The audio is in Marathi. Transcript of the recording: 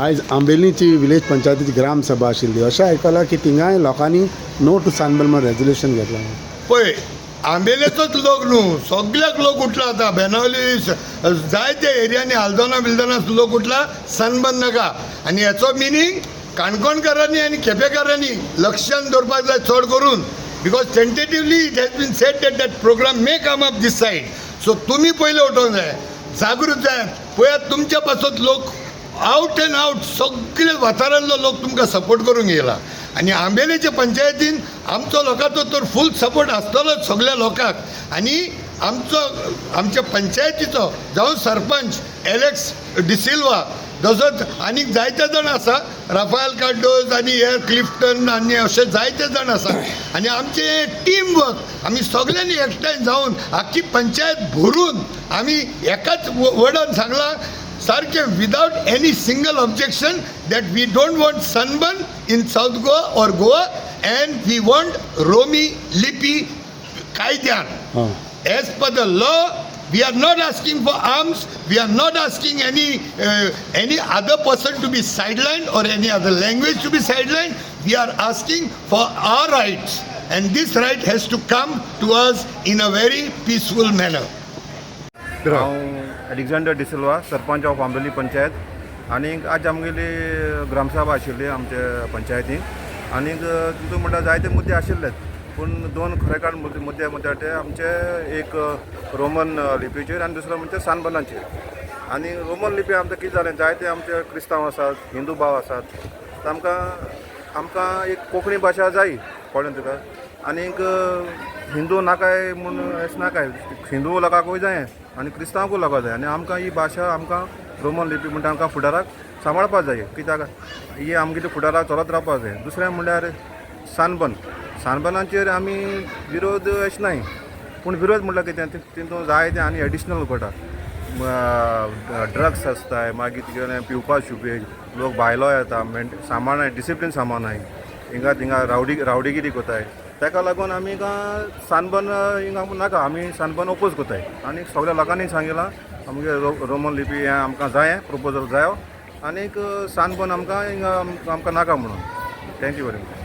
आयज आंबेलीची विलेज पंचायतीची ग्रामसभा आशिल्ली अशें आयकलां की थिंगाय लोकांनी नो टू सनबर्न म्हणून रेजोल्युशन घेतलां. पळय आंबेलेचोच लोक न्हू सगळ्याक लोक उठला आता बेनावली जायत्या एरियांनी आल्दोना बिल्दोना लोक उठला सनबर्न नाका आनी हेचो मिनींग काणकोणकारांनी आनी केपेकारांनी लक्षांत दवरपाक जाय चड करून because tentatively it has been set that program may come up this side so तुमी पयले उठोवंक जाय जागृत जाय पळयात तुमच्या पासत लोक आउट एंड आउट सगळे वाठारांतलो लोक तुमकां सपोर्ट करूंक येयला आनी आंबेलेच्या पंचायतीन आमचो लोकांचो तर फूल सपोर्ट आसतलोच सगळ्या लोकांक आनी आमच्या पंचायतीचो जावं सरपंच एलेक्स डिसिल्वा तसोच आनीक जायते जाण आसा राफायल कार्डोज आनी हे क्लिफ्टन आनी अशे जायते जाण आसा आनी आमचें हें टीम वर्क आमी सगळ्यांनी एकठांय जावन आख्खी पंचायत भरून आमी एकाच वर्डान सांगलां सारखे without any single objection that we don't want Sunburn in south Goa or Goa and we want Romi Lipi कायद्यान as per the law. We are not asking for arms. We are not asking any other person to be sidelined or any other language to be sidelined. We are asking for our rights, and this right has to come to us in a very peaceful manner. हांव एलेक्झांडर डिसिल्वा सरपंच ऑफ आंबेली पंचायत आनी आज आमगेली ग्रामसभा आशिल्ली आमच्या पंचायतीन आनी तितून म्हणटा जायते मुद्दे आशिल्लेत पूण दोन खरेकाट मुद्दे म्हणटा आमचे एक रोमन लिपीचेर आनी दुसरो म्हणजे सनबर्नाचेर आनी रोमन लिपी आमकां कितें जालें जायते आमचे क्रिस्तांव आसात हिंदू भाव आसात आमकां एक कोंकणी भाशा जायी कळ्ळें तुका आनीक हिंदू नाकाय म्हूण अशें नाकाय हिंदू लोकांकूय जाय आनी क्रिस्तांवूय लोकांक जाय आनी आमकां ही भाशा आमकां रोमन लिपी म्हणटा आमकां फुडाराक सांबाळपाक जाय कित्याक ही आमगे फुडाराक चलत रावपाक जाय. दुसरें म्हणल्यार सनबर्नाचेर आमी विरोध अशें नाय पूण विरोध म्हणल्यार कितें तितून जायते आनी एडिशनल घडटा ड्रग्स आसताय मागीर तिगेले पिवपाक शुपेज लोक भायलो येता सामान डिसिप्लीन सामानाय हिंगा थिंगा रावडीगिरी कोताय ताका लागून आमी सनबर्न हिंगा नाका आमी सनबर्न ओपोज कोताय आनी सगळ्या लोकांनी सांगिलां आमगे रोमन लिपी हें आमकां जाय प्रोपोजल जायो आनीक सनबर्न आमकां हिंगा आमकां नाका म्हणून. Thank you very much.